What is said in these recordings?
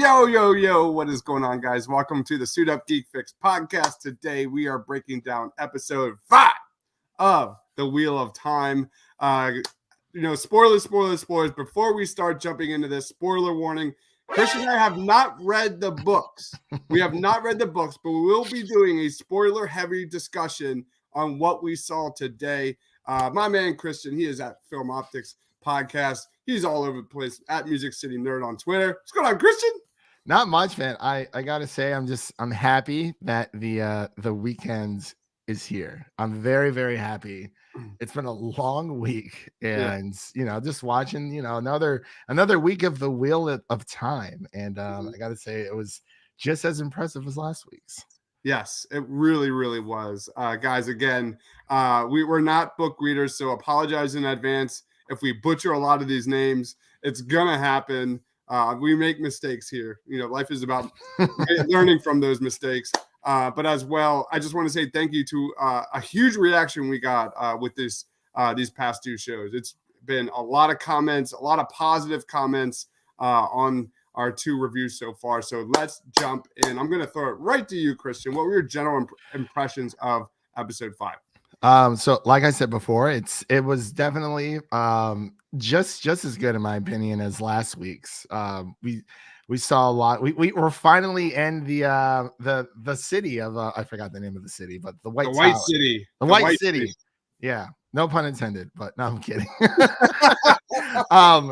Yo, what is going on, guys? Welcome to the Suit Up Geek Fix podcast. Today, we are breaking down episode 5 of The Wheel of Time. Spoilers. Before we start jumping into this, spoiler warning. Christian and I have not read the books. We have not read the books, but we will be doing a spoiler-heavy discussion on what we saw today. My man, Christian, he is at Film Optics Podcast. He's all over the place at Music City Nerd on Twitter. What's going on, Christian? Not much, man. I gotta say, I'm happy that the weekend is here. I'm very, very happy. It's been a long week, and just watching another week of the Wheel of Time, and I gotta say, it was just as impressive as last week's. Yes, it really was. Guys, again, we're not book readers, so apologize in advance if we butcher a lot of these names. It's gonna happen. We make mistakes here. Life is about learning from those mistakes. But as well, I just want to say thank you to a huge reaction we got with these past two shows. It's been a lot of comments, a lot of positive comments on our two reviews so far. So let's jump in. I'm going to throw it right to you, Christian. What were your general impressions of episode 5? So like I said before, it was definitely just as good in my opinion as last week's. We saw a lot. We were finally in the city of I forgot the name of the city, but the White City. The White City. Yeah, no pun intended, but no, I'm kidding.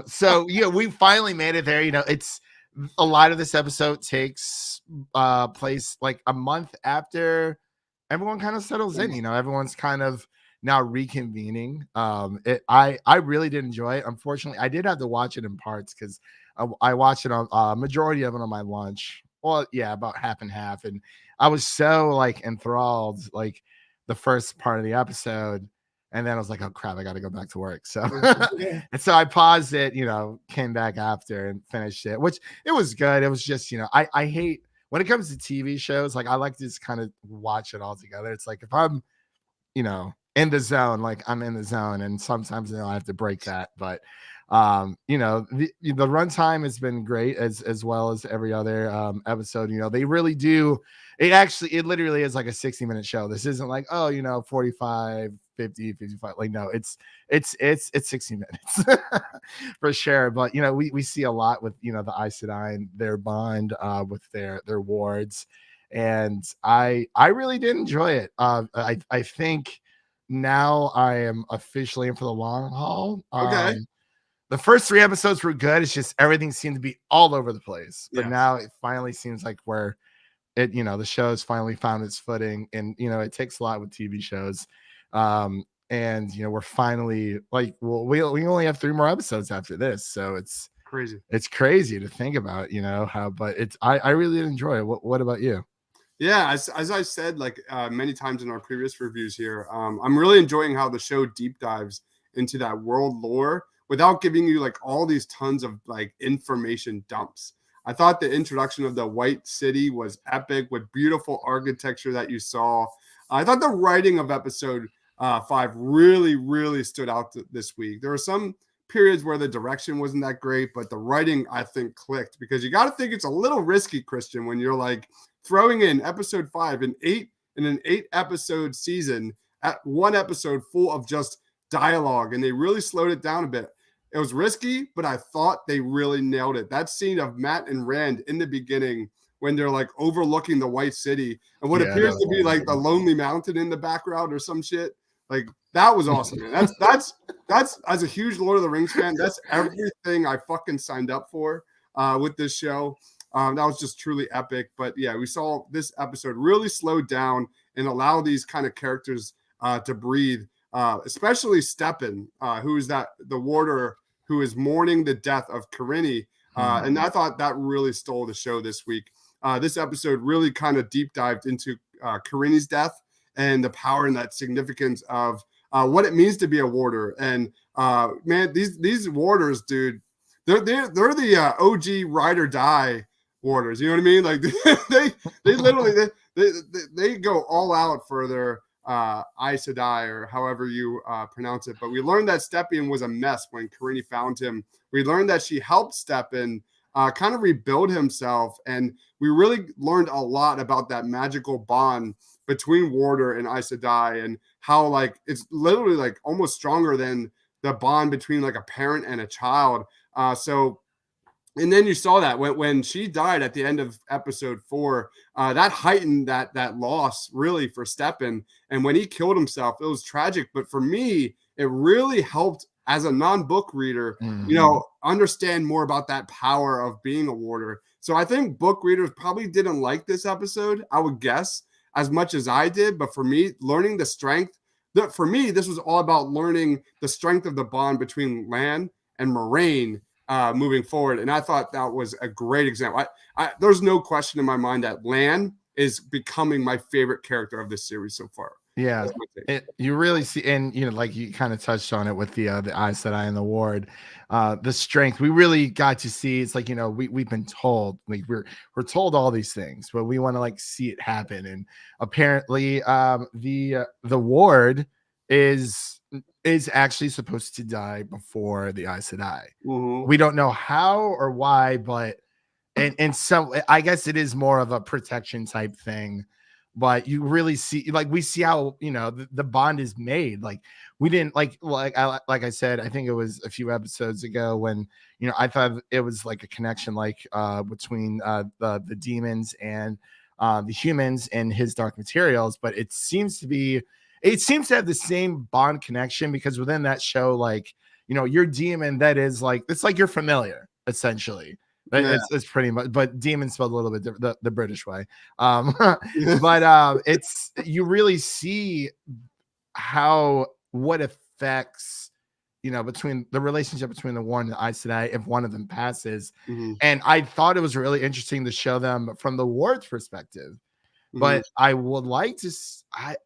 So we finally made it there. It's a lot of this episode takes place like a month after everyone kind of settles in. Everyone's kind of now reconvening. I really did enjoy it. Unfortunately, I did have to watch it in parts because I watched it on majority of it on my lunch. Well, yeah, about half and half, and I was so like enthralled like the first part of the episode, and then I was like, oh crap, I got to go back to work. So and so I paused it, came back after and finished it, which it was good. It was just I hate when it comes to TV shows, like I like to just kind of watch it all together. It's like if I'm in the zone, like I'm in the zone, and sometimes I have to break that. But the runtime has been great as well as every other episode. They really do. It literally is like a 60-minute show. This isn't like 45, 50, 55. Like no, it's 60 minutes for sure. But we see a lot with the Aes Sedai, their bond with their wards, and I really did enjoy it. I think now I am officially in for the long haul. Okay. The first 3 episodes were good. It's just everything seemed to be all over the place. But now it finally seems like where it, the show has finally found its footing. And, it takes a lot with TV shows. And, we're finally like, well, we only have 3 more episodes after this. So it's crazy. It's crazy to think about, how, but I really did enjoy it. What about you? Yeah, as I said, like many times in our previous reviews here, I'm really enjoying how the show deep dives into that world lore without giving you like all these tons of like information dumps. I thought the introduction of the White City was epic with beautiful architecture that you saw. I thought the writing of episode 5 really stood out this week. There were some periods where the direction wasn't that great, but the writing I think clicked because you got to think it's a little risky, Christian, when you're like throwing in episode 5 in an 8 episode season at one episode full of just dialogue, and they really slowed it down a bit. It was risky, but I thought they really nailed it. That scene of Matt and Rand in the beginning when they're like overlooking the White City and what appears to be like the Lonely Mountain in the background or some shit. Like that was awesome, man. That's as a huge Lord of the Rings fan, that's everything I fucking signed up for with this show. That was just truly epic. But yeah, we saw this episode really slow down and allow these kind of characters to breathe, especially Steppen, who is the warder who is mourning the death of Karini. And I thought that really stole the show this week. This episode really kind of deep dived into Karini's death and the power and that significance of what it means to be a warder. And man, these warders, dude, they're the OG ride or die warders. You know what I mean? Like they literally they go all out for their Aes Sedai or however you pronounce it. But we learned that Stepien was a mess when Karini found him. We learned that she helped Steppen kind of rebuild himself. And we really learned a lot about that magical bond between Warder and Aes Sedai, and how like it's literally like almost stronger than the bond between like a parent and a child. And then you saw that when she died at the end of episode 4, that heightened that loss really for Steppen. And when he killed himself, it was tragic. But for me, it really helped as a non-book reader, understand more about that power of being a warder. So I think book readers probably didn't like this episode, I would guess, as much as I did. But for me, learning the strength, for me, this was all about learning the strength of the bond between Lan and Moiraine moving forward. And I thought that was a great example. There's no question in my mind that Lan is becoming my favorite character of this series so far. Yeah, you really see, and like you kind of touched on it with the Aes Sedai and the Ward, the strength we really got to see. It's like we've been told, like we're told all these things, but we want to like see it happen. And apparently, the Ward is actually supposed to die before the Aes Sedai. We don't know how or why, but and so I guess it is more of a protection type thing. But you really see, like, we see how the bond is made. Like, we didn't like I said, I think it was a few episodes ago when I thought it was like a connection, like between the demons and the humans and his dark materials. But it seems to have the same bond connection, because within that show, like your demon, that is like, it's like you're familiar essentially. Yeah. It's pretty much, but demon spelled a little bit different, the British way. But it's, you really see what affects between the relationship between the Ward and the Aes Sedai if one of them passes. And I thought it was really interesting to show them from the Ward's perspective. But I would like to,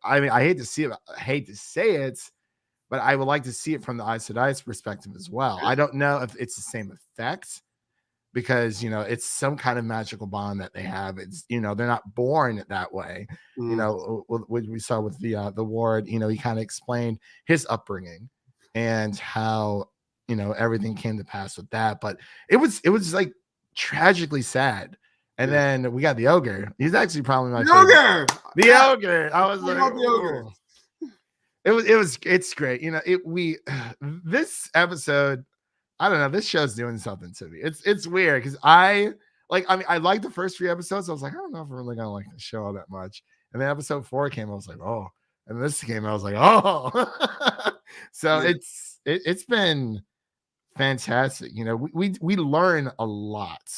I mean, I hate to see it, I hate to say it, but I would like to see it from the Aes Sedai's perspective as well. I don't know if it's the same effect, because it's some kind of magical bond that they have. It's they're not born that way. What we saw with the Ward, he kind of explained his upbringing and how everything came to pass with that. But it was like tragically sad. And then we got the ogre. He's actually probably my favorite. The ogre. I was like, the ogre. It's great. This episode, I don't know, this show's doing something to me. It's weird, because I like the first 3 episodes. I was like, I don't know if I'm really gonna like the show all that much. And then episode 4 came, I was like, oh. And this came, I was like, oh. So it's been fantastic. We learn a lot,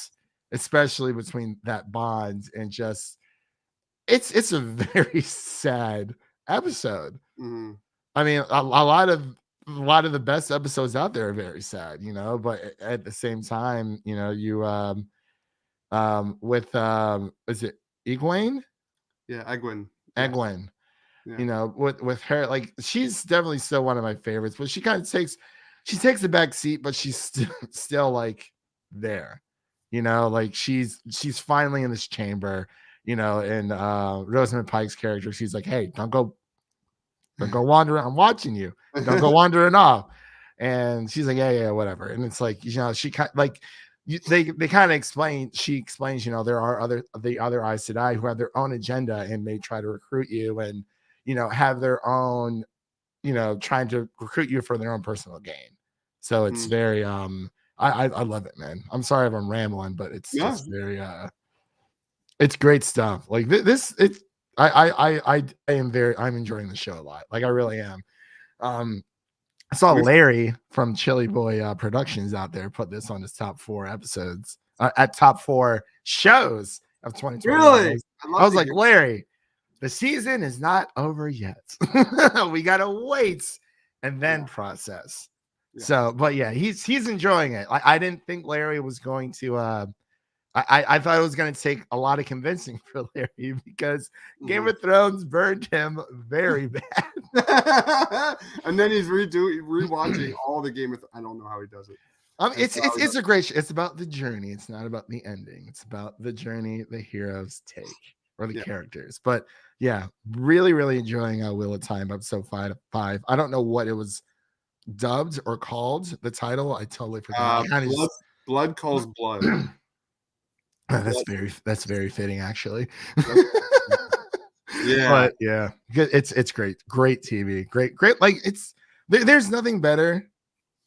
especially between that bond, and just it's a very sad episode. I mean, a lot of the best episodes out there are very sad, but at the same time, you with is it Egwene? Yeah, Egwene. Yeah. With her, like, she's definitely still one of my favorites, but she kind of takes a back seat, but she's still like there. Like she's finally in this chamber, and Rosamund Pike's character, she's like, hey, don't go wandering. I'm watching you. Don't go wandering off. And she's like, yeah, whatever. And it's like, she kind like, they kind of explain. She explains, there are the other Aes Sedai who have their own agenda and may try to recruit you, and have their own, trying to recruit you for their own personal gain. So it's very I love it, man. I'm sorry if I'm rambling, but it's just very it's great stuff. Like this, it's I'm enjoying the show a lot. Like, I really am. I saw Larry from Chili Boy Productions out there put this on his top 4 episodes, at top 4 shows of 2020. Really? I was like, Larry, the season is not over yet. We gotta wait and then process. Yeah. So, but yeah, he's enjoying it. I didn't think Larry was going to. I thought it was going to take a lot of convincing for Larry, because Game of Thrones burned him very bad. And then he's rewatching all the Game of Thrones. I don't know how he does it. It's a great show. It's about the journey. It's not about the ending. It's about the journey the heroes take, or the characters. But yeah, really, really enjoying Wheel of Time episode 5. I don't know what it was dubbed or called. The title, I totally forgot. Blood calls blood. That's very fitting, actually. Yeah. But yeah, it's great TV, great. Like there's nothing better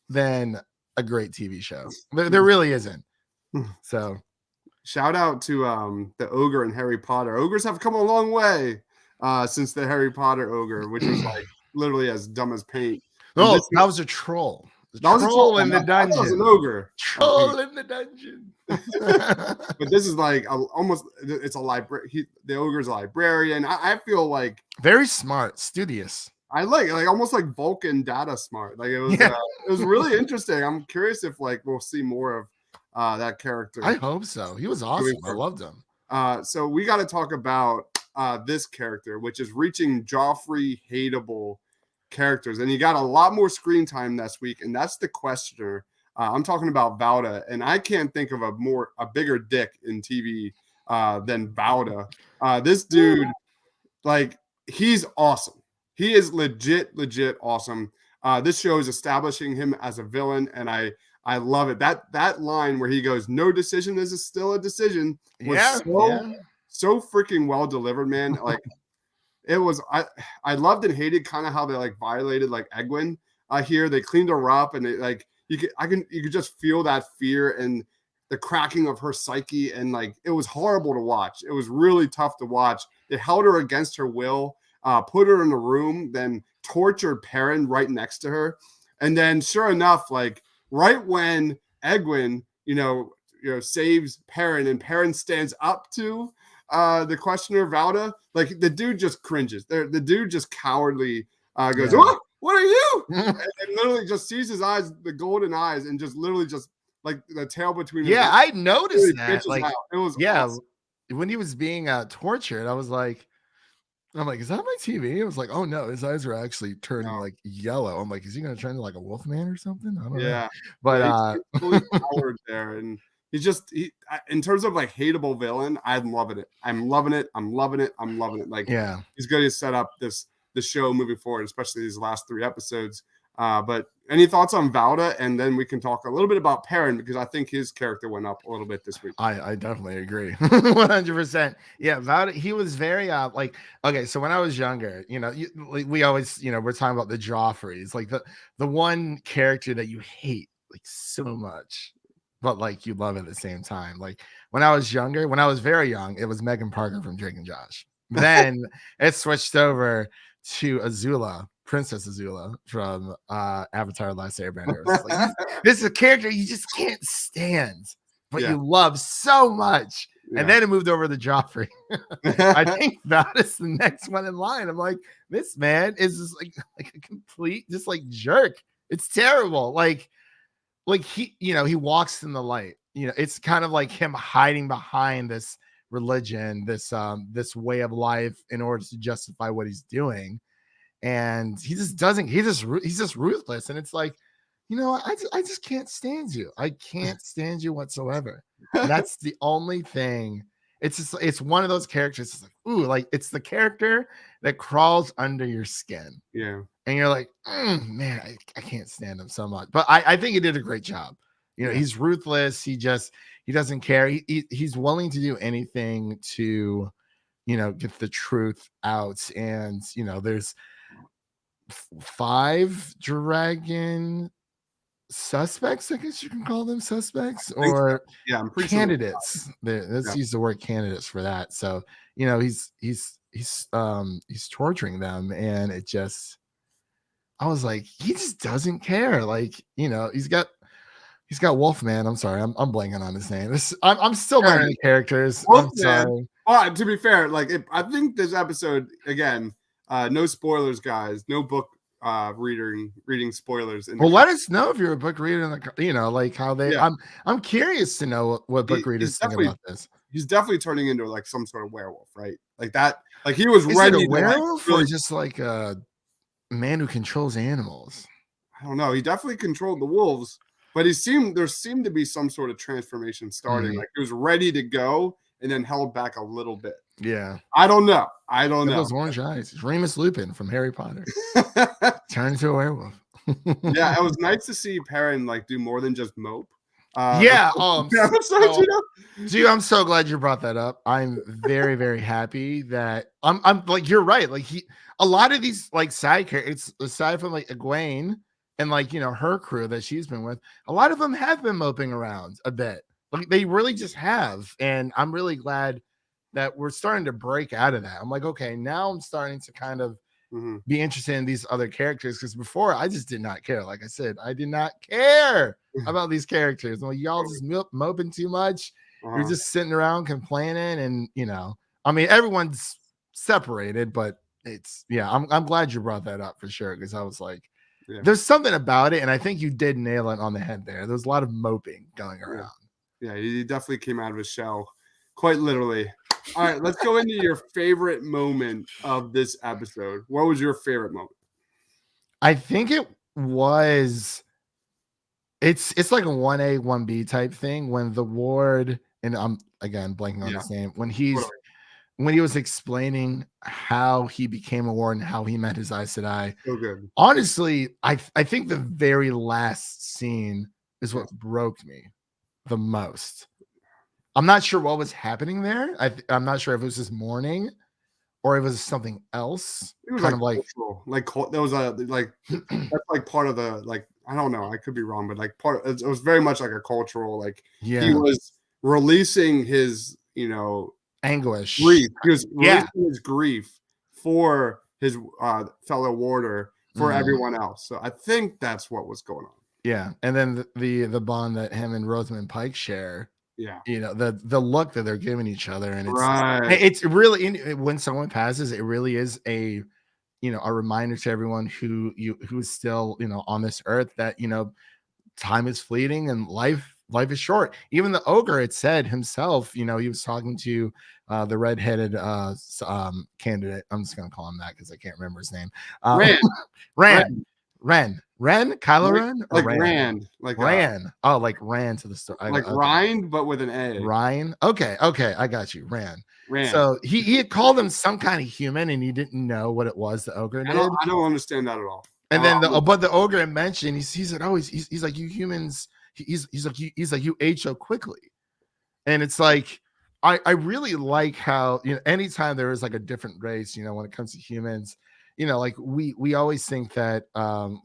than a great TV show. There really isn't. So shout out to the ogre in Harry Potter. Ogres have come a long way since the Harry Potter ogre, which was like literally as dumb as paint. Oh, that was a troll. Troll in the dungeon. That was an ogre. Troll in the dungeon. But this is like it's a library. The ogre's a librarian. I feel like very smart, studious. I like almost like Vulcan data smart. Like it was really interesting. I'm curious if like we'll see more of that character. I hope so. He was awesome. I loved him. So we got to talk about this character, which is reaching Joffrey hateable characters, and he got a lot more screen time this week, and that's the Questioner. I'm talking about Valda, and I can't think of a bigger dick in TV than Valda. This dude, like, he's awesome. He is legit awesome. This show is establishing him as a villain, and I love it. That line where he goes, "No decision is still a decision," was so freaking well delivered, man. Like, it was. I loved and hated kind of how they like violated like Egwene here. They cleaned her up, and it like you could just feel that fear and the cracking of her psyche, and like it was horrible to watch. It was really tough to watch. They held her against her will, put her in a room, then tortured Perrin right next to her, and then sure enough, like right when Egwene, saves Perrin and Perrin stands up to the Questioner Valda, like the dude just cringes. The dude just cowardly goes, "Oh, what are you?" and literally just sees his eyes, the golden eyes, and just literally just like the tail between. Yeah, I noticed that. Like, it was awesome. When he was being tortured, I'm like, is that my TV? I was like, oh no, his eyes are actually turning like yellow. I'm like, is he gonna turn into like a wolf man or something? I don't know. But he's fully coward there, and he's just in terms of like hateable villain, I'm loving it. I'm loving it. Like, he's going to set up the show moving forward, especially these last 3 episodes. But any thoughts on Valda? And then we can talk a little bit about Perrin, because I think his character went up a little bit this week. I definitely agree. 100%. Yeah, Valda, he was very like, okay, so when I was younger, we always, we're talking about the Joffreys, like the one character that you hate like so much, but like you love at the same time. Like when I was very young, it was Megan Parker from Drake and Josh. Then it switched over to Azula, Princess Azula from Avatar: Last Airbender. Like, this is a character you just can't stand, but you love so much. And then it moved over to Joffrey. I think that is the next one in line. I'm like, this man is just like a complete just like jerk. It's terrible. Like he, he walks in the light. It's kind of like him hiding behind this religion, this way of life in order to justify what he's doing. And he just doesn't, he's just ruthless. And it's like, I just can't stand you. I can't stand you whatsoever. And that's the only thing. It's one of those characters. It's like, ooh, like it's the character that crawls under your skin. Yeah. And you're like, man, I can't stand him so much. But I think he did a great job. He's ruthless. He doesn't care. He's willing to do anything to, get the truth out. And, there's 5 dragon suspects, I guess you can call them suspects, or I'm pretty candidates. Let's use the word candidates for that. So, he's torturing them, and it just, I was like, he just doesn't care. Like, he's got Wolfman. I'm sorry, I'm blanking on his name. I'm still learning the characters. Wolfman. I'm sorry. Well, to be fair, like I think this episode again, no spoilers, guys. No book reading spoilers. Well, let us know if you're a book reader. Like how they. Yeah. I'm curious to know what book readers think about this. He's definitely turning into like some sort of werewolf, right? Like that. Like he was ready. Is it a werewolf or just like a man who controls animals? I don't know. He definitely controlled the wolves, but there seemed to be some sort of transformation starting. Like he was ready to go and then held back a little bit. Yeah. I don't know. Those orange eyes. It's Remus Lupin from Harry Potter. Turned into a werewolf. Yeah, it was nice to see Perrin like do more than just mope. Yeah. episode, you know? Dude, I'm so glad you brought that up. I'm very, very happy that I'm like, you're right. Like a lot of these like side characters, aside from like Egwene and like, you know, her crew that she's been with, a lot of them have been moping around a bit. Like they really just have. And I'm really glad that we're starting to break out of that. I'm like, okay, now I'm starting to kind of be interested in these other characters because before I just did not care. Like I said, I did not care about these characters. I'm like, y'all just moping too much. You're just sitting around complaining, and you know, I mean, everyone's separated, but it's I'm glad you brought that up for sure because I was like, there's something about it, and I think you did nail it on the head there. There's a lot of moping going around. Yeah, he definitely came out of his shell, quite literally. All right, let's go into your favorite moment of this episode. What was your favorite moment? I think it was. It's like a 1A, 1B type thing when the ward, and I'm again blanking on his name, when he was explaining how he became a ward and how he met his Aes Sedai. So good. Honestly, I think the very last scene is what broke me the most. I'm not sure what was happening there. I'm not sure if it was this morning or it was something else. It was kind like of cultural. Like there was a like that's like part of the like I don't know, I could be wrong, but like it was very much like a cultural like he was releasing his, you know, anguish, grief. He was releasing his grief for his fellow warder for everyone else. So I think that's what was going on. Yeah, and then the bond that him and Rosamund Pike share. Yeah, you know, the look that they're giving each other, and right. It's really when someone passes, it really is a a reminder to everyone who's still on this earth that time is fleeting and life is short. Even the ogre had said himself, he was talking to the redheaded candidate. I'm just gonna call him that because I can't remember his name. Ren, Kylo Ren, like Rand, like Ran. Oh, like Ran to the story, like Rind, but with an A. Ryan. Okay, I got you. Ran. So he had called him some kind of human, and he didn't know what it was. The ogre did. I don't understand that at all. And then but the ogre mentioned he's like, oh, he's like, you humans. He's like you age so quickly, and it's like I really like how anytime there is like a different race, when it comes to humans. Like we always think that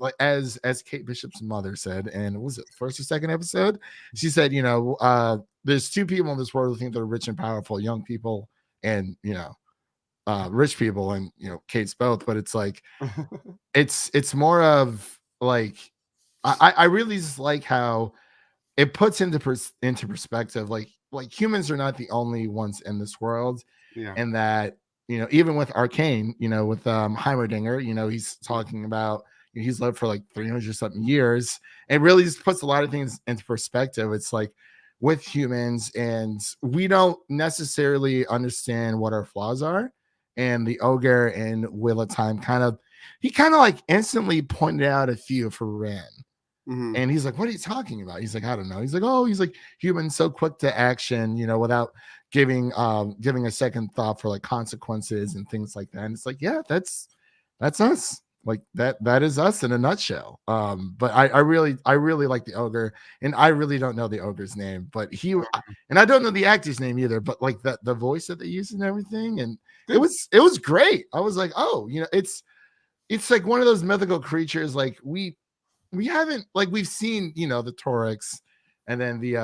like as Kate Bishop's mother said, and was it first or second episode? She said, there's two people in this world who think they're rich and powerful, young people and rich people, and Kate's both, but it's like it's more of like I really just like how it puts into perspective like humans are not the only ones in this world, and that even with Arcane, with Heimerdinger, he's talking about he's lived for like 300 something years. It really just puts a lot of things into perspective. It's like with humans, and we don't necessarily understand what our flaws are. And the ogre and Wheel of Time kind of like instantly pointed out a few for Ran. And he's like, what are you talking about? He's like, I don't know. He's like humans so quick to action, without giving a second thought for like consequences and things like that. And it's like, yeah, that's us. Like that is us in a nutshell. But I really like the ogre, and I really don't know the ogre's name, but and I don't know the actor's name either, but like the voice that they use and everything, and it was great. I was like, oh, it's like one of those mythical creatures like we haven't, like, we've seen the Toryx, and then the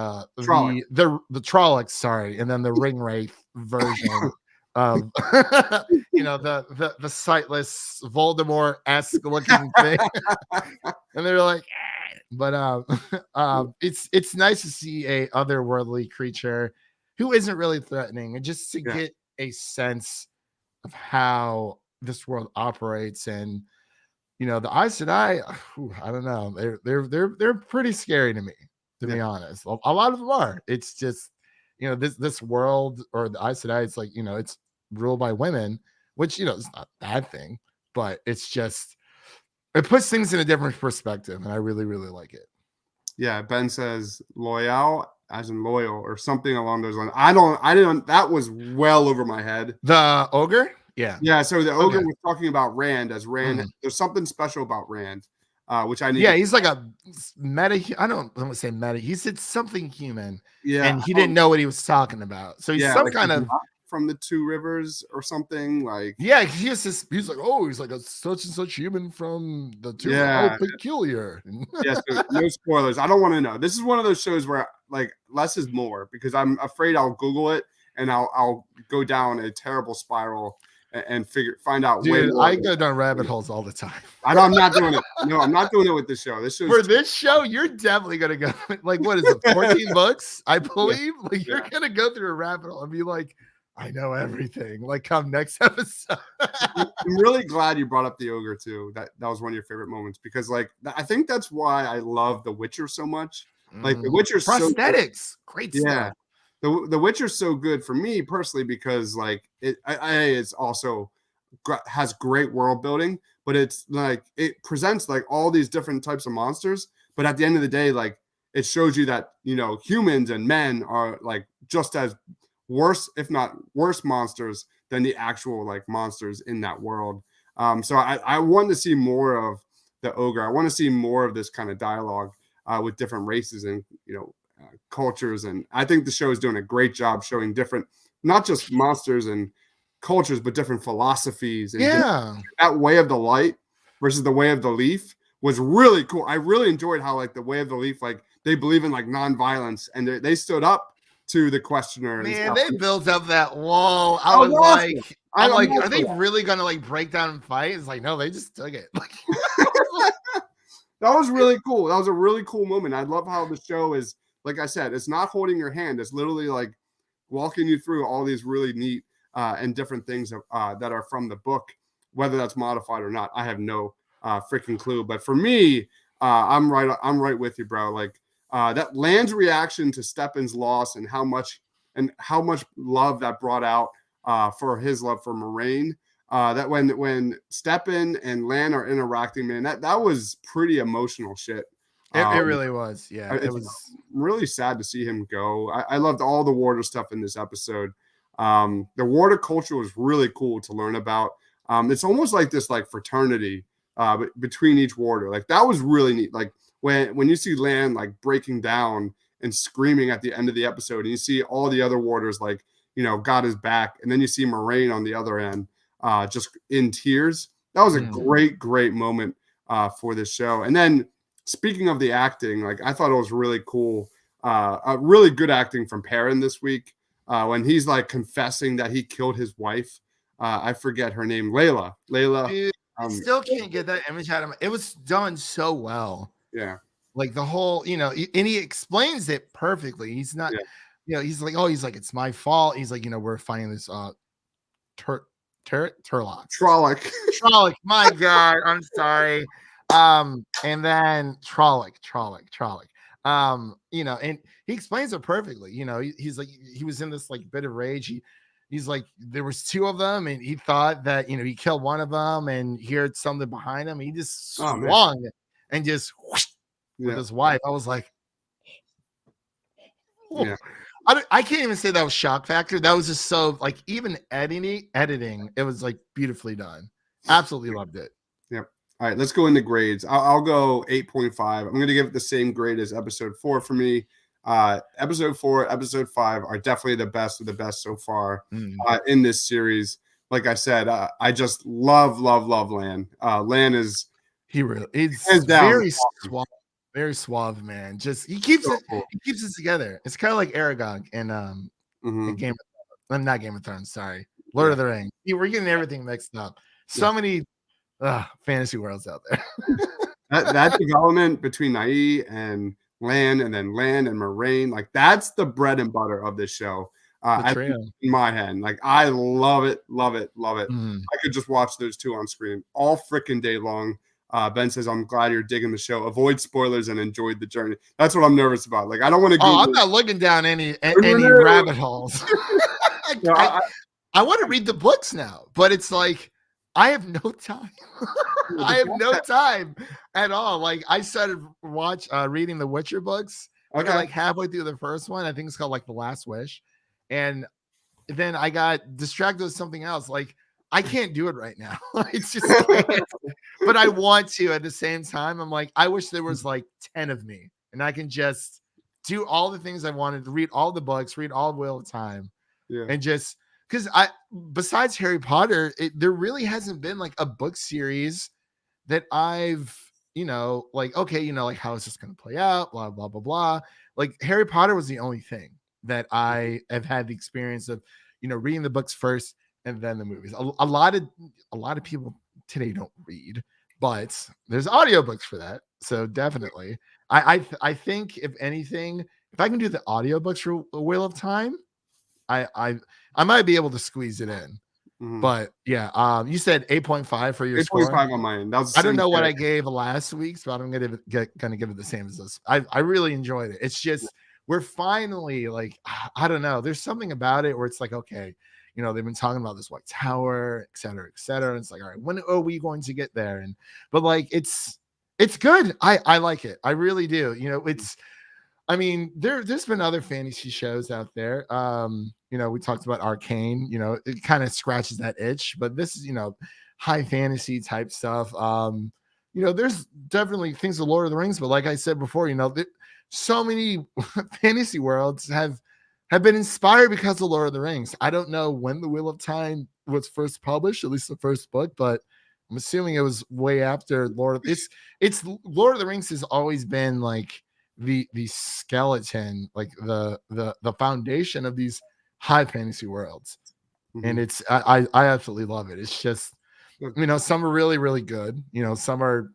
Trollocs, sorry, and then the Ringwraith version of the sightless Voldemort-esque looking thing. And they're like, but it's nice to see a otherworldly creature who isn't really threatening, and just to get a sense of how this world operates. And the Aes Sedai, I don't know. They're pretty scary to me, to be honest. A lot of them are. It's just, this world, or the Aes Sedai, it's like, it's ruled by women, which, it's not a bad thing, but it's just, it puts things in a different perspective, and I really, really like it. Yeah, Ben says loyal, as in loyal, or something along those lines. I didn't, that was well over my head. The ogre? Yeah. So the ogre was talking about Rand, as Rand, there's something special about Rand. which I need. Yeah, he's like a meta. I don't want to say meta. He said something human, Yeah, and he didn't know what he was talking about. So he's some like kind he's of not from the Two Rivers or something. Like, yeah. He's like, oh, he's like a such and such human from the two. yeah, Oh, peculiar. yeah. So no spoilers. I don't want to know. This is one of those shows where like less is more because I'm afraid I'll Google it and I'll go down a terrible spiral and find out. Dude, way I more. go down rabbit holes all the time. I'm not doing it. No, I'm not doing it with this show. This show For this show, you're definitely gonna go like what is it, 14 books? I believe. Like you're gonna go through a rabbit hole and be like, I know everything. Like come next episode. I'm really glad you brought up the ogre too. That was one of your favorite moments because like I think that's why I love The Witcher so much. Like The Witcher's prosthetics, great stuff. Yeah. The Witcher's so good for me personally because like it's also has great world building, but it's like it presents like all these different types of monsters, but at the end of the day, like it shows you that humans and men are like just as worse, if not worse, monsters than the actual like monsters in that world. So I want to see more of the ogre. I want to see more of this kind of dialogue with different races and cultures, and I think the show is doing a great job showing different, not just monsters and cultures, but different philosophies. And that Way of the Light versus the Way of the Leaf was really cool. I really enjoyed how like the Way of the Leaf, like they believe in like nonviolence, and they stood up to the questioner. Man, they built up that wall. I was like, I'm like, are they really gonna like break down and fight? It's like, no, they just took it. Like, that was really cool. That was a really cool moment. I love how the show is. Like I said, it's not holding your hand. It's literally like walking you through all these really neat and different things that are from the book, whether that's modified or not. I have no freaking clue. But for me, I'm right with you, bro. Like that Lan's reaction to Steppen's loss and how much love that brought out for his love for Moiraine. That when Steppen and Lan are interacting, man, that was pretty emotional shit. It really was. Yeah, it was really sad to see him go. I loved all the water stuff in this episode. The water culture was really cool to learn about. It's almost like this like fraternity between each warder. Like that was really neat. Like when you see Lan like breaking down and screaming at the end of the episode, and you see all the other warders like got his back, and then you see Moiraine on the other end just in tears. That was a great moment for this show. And then speaking of the acting, like I thought it was really cool, really good acting from Perrin this week when he's like confessing that he killed his wife. I forget her name, Layla. Dude, I still can't get that image out of my. It was done so well. Yeah, like the whole, and he explains it perfectly. He's not, he's like, it's my fault. He's like, we're finding this Turlock. Trolloc. My God, I'm sorry. And then Trolloc. And he explains it perfectly. He's like, he was in this like bit of rage. He's like, there was two of them, and he thought that he killed one of them, and he heard something behind him. He just swung and just whoosh, with his wife. I was like, oh. I can't even say that was shock factor. That was just so like even editing, it was like beautifully done. Absolutely loved it. Yep. All right, let's go into grades. I'll go 8.5. I'm going to give it the same grade as episode 4 for me. Episode 4, episode 5 are definitely the best of the best so far in this series. Like I said, I just love Lan. Lan is he's very suave, man. Just he keeps it together. It's kind of like Aragog in Game of Thrones. Not Game of Thrones, sorry. Lord of the Rings. We're getting everything mixed up. So many fantasy worlds out there. that development between Nynaeve and Lan, and then Lan and Moiraine, like that's the bread and butter of this show. In my head, like I love it. I could just watch those two on screen all freaking day long. Ben says, "I'm glad you're digging the show. Avoid spoilers and enjoyed the journey." That's what I'm nervous about. Like I don't want to. I'm not looking down any rabbit holes. I want to read the books now, but it's like I have no time. I have no time at all. Like I started reading the Witcher books. Okay. Like halfway through the first one. I think it's called like The Last Wish. And then I got distracted with something else. Like I can't do it right now. It's just but I want to at the same time. I'm like, I wish there was like 10 of me and I can just do all the things I wanted to read, all the books, read all Wheel of Time, Yeah. and just because besides Harry Potter, there really hasn't been like a book series that I've, like, okay, like how is this going to play out? Blah, blah, blah, blah. Like Harry Potter was the only thing that I have had the experience of, reading the books first and then the movies. A lot of people today don't read, but there's audiobooks for that. So definitely. I think if anything, if I can do the audiobooks for Wheel of Time, I might be able to squeeze it in. Mhm. But yeah, you said 8.5 for your score. 8.5 on mine. That was the I don't same know what thing. I gave last week's, but I'm gonna give it the same as this. I really enjoyed it. It's just we're finally like, I don't know. There's something about it where it's like, okay, they've been talking about this White Tower, et cetera, et cetera. And it's like, all right, when are we going to get there? But like it's good. I like it. I really do. I mean, there's been other fantasy shows out there. We talked about Arcane, it kind of scratches that itch, but this is, high fantasy type stuff. There's definitely things of Lord of the Rings, but like I said before, so many fantasy worlds have been inspired because of Lord of the Rings. I don't know when the Wheel of Time was first published, at least the first book, but I'm assuming it was way after it's Lord of the Rings has always been like the skeleton, like the foundation of these high fantasy worlds. And it's I absolutely love it. It's just, some are really, really good, some are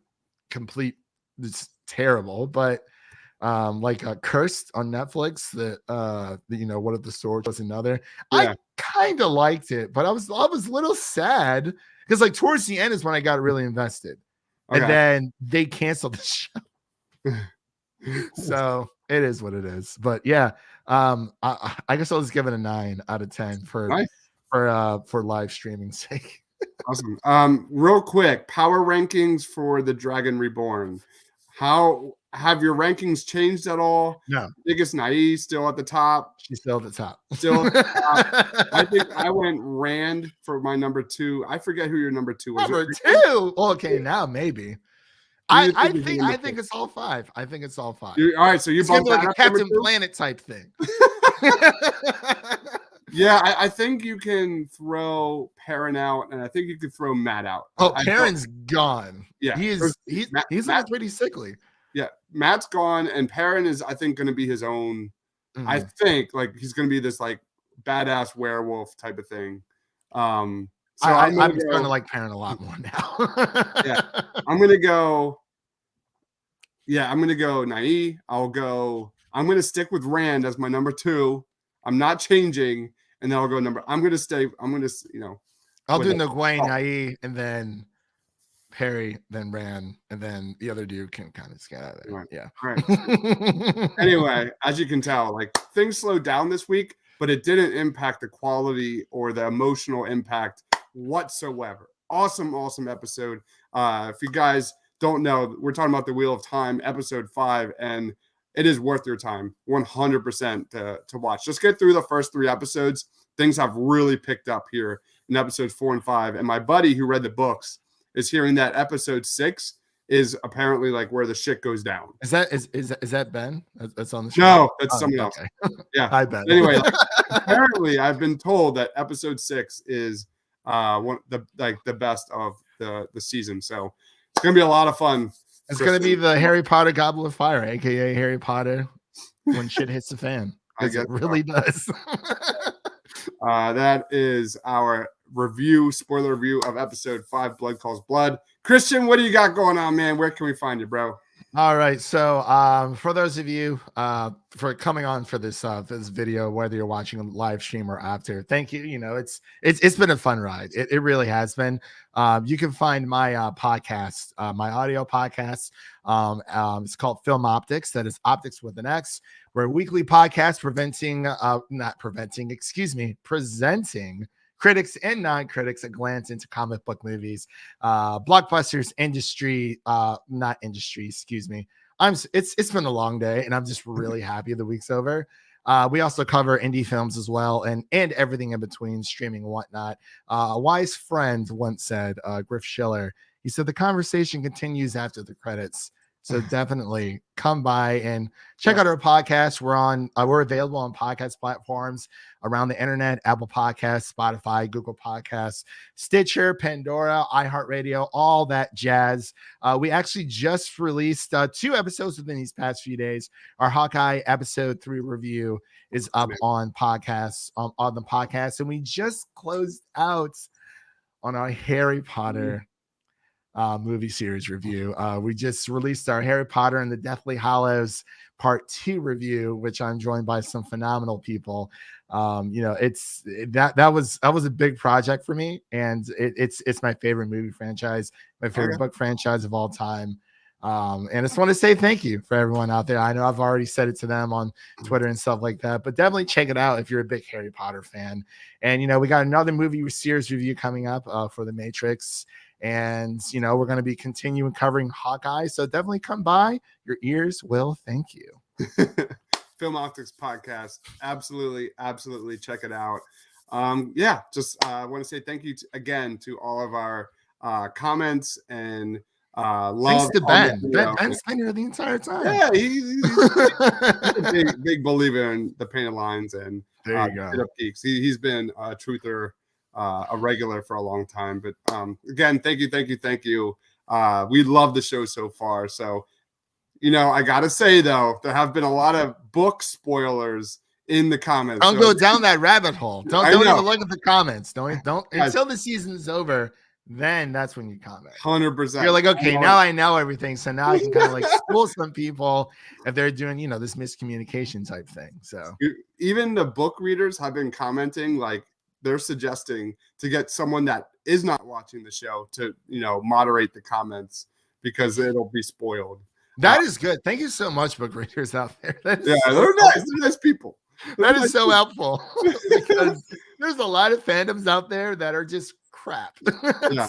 complete, it's terrible, but like Cursed on Netflix, What If the Sword was another. Yeah. I kind of liked it, but I was a little sad because like towards the end is when I got really invested. Okay. And then they canceled the show. So it is what it is. But yeah, I guess I'll just give it a 9 out of 10 for live streaming sake. Awesome. Real quick, power rankings for the Dragon Reborn. How have your rankings changed at all? No. Biggest Naive still at the top. She's still at the top. Still at the top. I think I went Rand for my number 2. I forget who your number 2 was. Number 2. Okay, now maybe. I think it's all 5. I think it's all 5. All right, so it's gonna be like a Captain Planet type thing. Yeah, I think you can throw Perrin out, and I think you could throw Matt out. Oh, Perrin's gone. Yeah, he's Matt, pretty sickly. Yeah, Matt's gone, and Perrin is, I think, going to be his own. Mm-hmm. I think like he's going to be this like badass werewolf type of thing. So I'm starting to like Perrin a lot more now. Yeah, I'm gonna go. Yeah, I'm gonna go Naive. I'm gonna stick with Rand as my number 2. I'm not changing, and then I'll go I'm gonna stay. I'll do Nogwayne, Naive, and then Perry, then Rand, and then the other dude can kind of get out of there. Right. Yeah. Right. Anyway, as you can tell, like things slowed down this week, but it didn't impact the quality or the emotional impact whatsoever. Awesome episode. If you guys don't know, we're talking about the Wheel of Time, episode 5, and it is worth your time 100% to watch. Just get through the first 3 episodes. Things have really picked up here in episodes 4 and 5. And my buddy who read the books is hearing that episode 6 is apparently like where the shit goes down. Is that Ben? That's on the show? No, that's someone else. Yeah. I bet. Anyway, apparently I've been told that episode 6 is the best of the season. So it's gonna be a lot of fun. It's going to be the Harry Potter Goblet of Fire, aka Harry Potter when shit hits the fan. I guess it really does. That is our spoiler review of episode 5, Blood Calls Blood. Christian, what do you got going on, man? Where can we find you, bro? All right. So for those of you for coming on for this video, whether you're watching a live stream or after, thank you. It's been a fun ride. It really has been. You can find my podcast, my audio podcast. It's called Film Optics. That is Optics with an X. We're a weekly podcast presenting critics and non-critics a glance into comic book movies, blockbusters, industry, not industry, excuse me. It's been a long day and I'm just really happy the week's over. We also cover indie films as well and everything in between, streaming and whatnot. A wise friend once said, Griff Schiller, He said the conversation continues after the credits. So definitely come by and check out our podcast. We're available on podcast platforms around the internet: Apple Podcasts, Spotify, Google Podcasts, Stitcher, Pandora, iHeartRadio, all that jazz. We actually just released 2 episodes within these past few days. Our Hawkeye episode 3 review is up on podcasts, on the podcast, and we just closed out on our Harry Potter movie series review. We just released our Harry Potter and the Deathly Hallows Part 2 review, which I'm joined by some phenomenal people. That was a big project for me, and it's my favorite movie franchise, my favorite book franchise of all time. And I just want to say thank you for everyone out there. I know I've already said it to them on Twitter and stuff like that, but definitely check it out if you're a big Harry Potter fan. And we got another movie series review coming up for The Matrix. And we're going to be continuing covering Hawkeye, so definitely come by. Your ears will thank you. Film Optics Podcast, absolutely check it out. Just want to say thank you again to all of our comments and love. Thanks to Ben. Ben's been here the entire time. Yeah, he's a big believer in the painted lines and there you go. Geeks. He's been a truther, a regular for a long time. But again, thank you. We love the show so far. So, I gotta say though, there have been a lot of book spoilers in the comments. Don't go down that rabbit hole. Don't even look at the comments. Don't until the season's over. Then that's when you comment. 100%. You're like, okay, now I know everything. So now I can kind of like school some people if they're doing, this miscommunication type thing. So even the book readers have been commenting, like they're suggesting to get someone that is not watching the show to, moderate the comments because it'll be spoiled. That is good. Thank you so much, book readers out there. They're nice. They're nice people. That is so helpful because there's a lot of fandoms out there that are just crap. Yeah.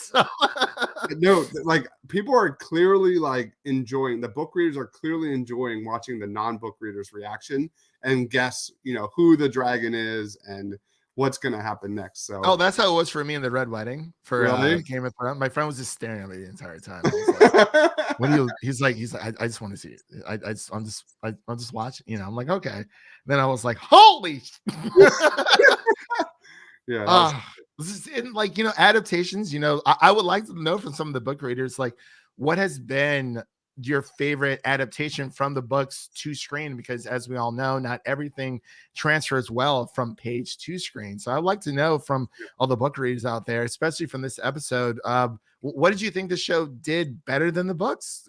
No, like people are clearly like enjoying, the book readers are clearly enjoying watching the non-book readers' reaction and guess, who the dragon is and what's going to happen next. So that's how it was for me in the Red Wedding for Game of Thrones. My friend was just staring at me the entire time. He's like, I just want to see it. I'll just watch. I'm like, okay. Then I was like, holy. Yeah. This is in adaptations. I would like to know from some of the book readers, like, what has been your favorite adaptation from the books to screen? Because as we all know, not everything transfers well from page to screen. So I'd like to know from all the book readers out there, especially from this episode, what did you think the show did better than the books?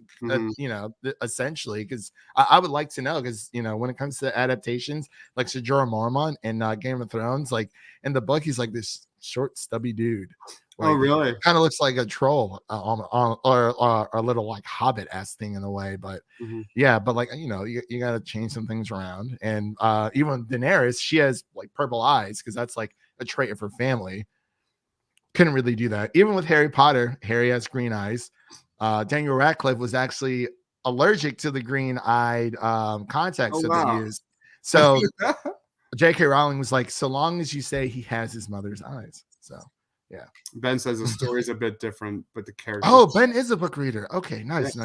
Essentially, because I would like to know, because when it comes to adaptations, like Jorah Mormont in Game of Thrones, like in the book, he's like this short, stubby dude. Like, oh, really? Kind of looks like a troll or a little like Hobbit-esque thing in a way. But yeah, but like, you got to change some things around. And even Daenerys, she has like purple eyes because that's like a trait of her family. Couldn't really do that. Even with Harry Potter, Harry has green eyes. Daniel Radcliffe was actually allergic to the green-eyed contacts that they used. So J.K. Rowling was like, so long as you say he has his mother's eyes. So yeah. Ben says the story is a bit different, but the character. Oh, Ben is a book reader. Okay, nice.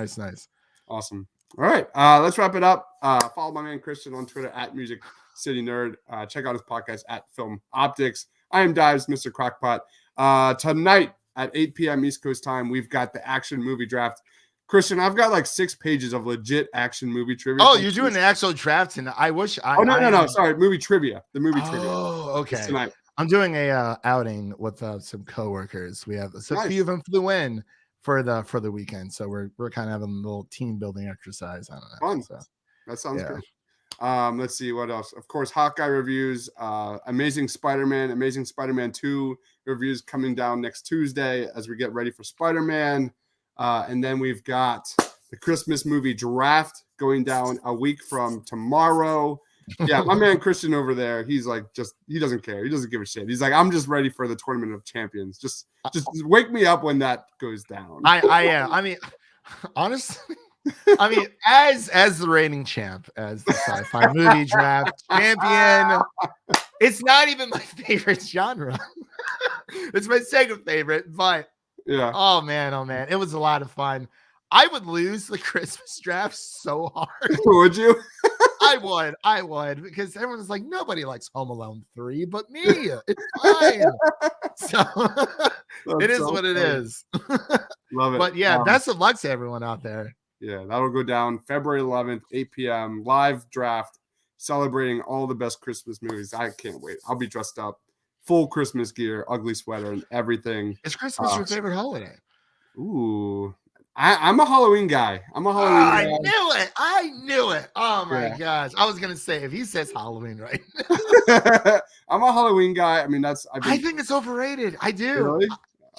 Awesome. All right, let's wrap it up. Follow my man Christian on Twitter at Music City Nerd. Check out his podcast at Film Optics. I am Dives, Mr. Crockpot. Tonight at 8 p.m. East Coast time, we've got the action movie draft. Christian, I've got like 6 pages of legit action movie trivia. Oh, you're doing the actual draft, and I wish I. Oh no! Sorry, movie trivia. The movie trivia. Oh, okay. It's tonight. I'm doing a outing with some coworkers. We have a few of them flew in for the weekend, so we're kind of having a little team building exercise. I don't know. Fun. So, that sounds good. Let's see what else. Of course, Hawkeye reviews, Amazing Spider-Man 2 reviews coming down next Tuesday as we get ready for Spider-Man. And then we've got the Christmas movie draft going down a week from tomorrow. Yeah, my man Christian over there, he's like, he doesn't care. He doesn't give a shit. He's like, I'm just ready for the Tournament of Champions. Just wake me up when that goes down. I am. I mean, honestly, as the reigning champ, as the sci-fi movie draft champion, it's not even my favorite genre. It's my second favorite, but Yeah. Oh man, it was a lot of fun. I would lose the Christmas draft so hard. Would you? I would, because everyone's like, nobody likes Home Alone 3 but me. It's fine. So it is so what it funny. is. Love it. But yeah, best of luck to everyone out there. Yeah, that'll go down February 11th, 8 p.m. Live draft, celebrating all the best Christmas movies. I can't wait. I'll be dressed up, full Christmas gear, ugly sweater, and everything. Is Christmas your favorite holiday? Ooh, I'm a Halloween guy. I knew it. Oh my gosh. I was gonna say, if he says Halloween, right? I'm a Halloween guy. I mean, I think it's overrated. I do. Really?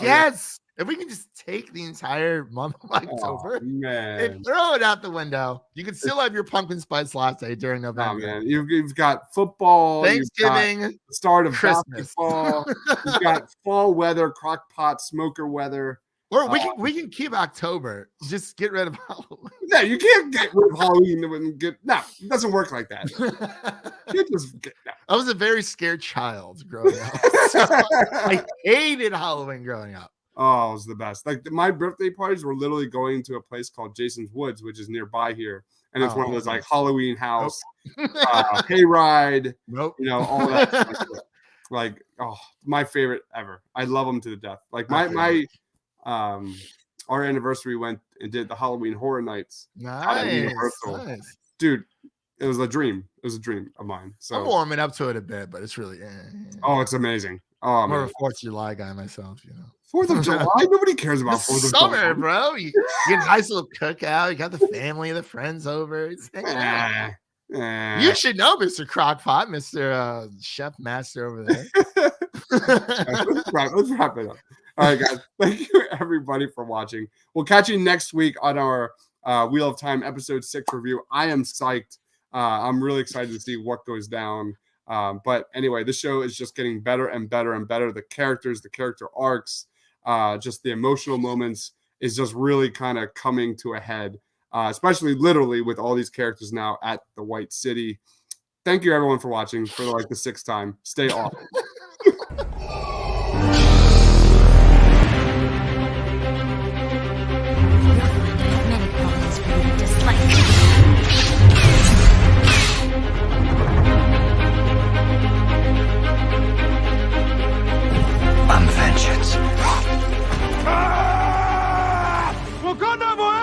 Yes. If we can just take the entire month of October and throw it out the window, you can still have your pumpkin spice latte during November. Oh, man. You've got football, Thanksgiving, the start of Christmas. basketball, you've got fall weather, crock pot, smoker weather. Or we can keep October. Just get rid of Halloween. No, you can't get rid of Halloween. No, it doesn't work like that. I was a very scared child growing up. So I hated Halloween growing up. Oh, it was the best. Like my birthday parties were literally going to a place called Jason's Woods, which is nearby here. And it's one of those like Halloween house, hayride, all that stuff. Like, my favorite ever. I love them to the death. Like our anniversary went and did the Halloween Horror Nights. Nice. Dude, it was a dream. It was a dream of mine. So I'm warming up to it a bit, but it's really oh, it's amazing. Oh, I'm more of a 4th of July guy myself, 4th of July? Nobody cares about 4th of July. Summer, bro. You get a nice little cookout. You got the family, the friends over. It's You should know Mr. Crockpot, Mr. Chef Master over there. Let's wrap it up. All right, guys. Thank you, everybody, for watching. We'll catch you next week on our Wheel of Time episode 6 review. I am psyched. I'm really excited to see what goes down. But anyway, this show is just getting better and better and better. The characters, the character arcs, just the emotional moments is just really kind of coming to a head, especially literally with all these characters now at the White City. Thank you, everyone, for watching for like the 6th time. Stay awesome. Wakanda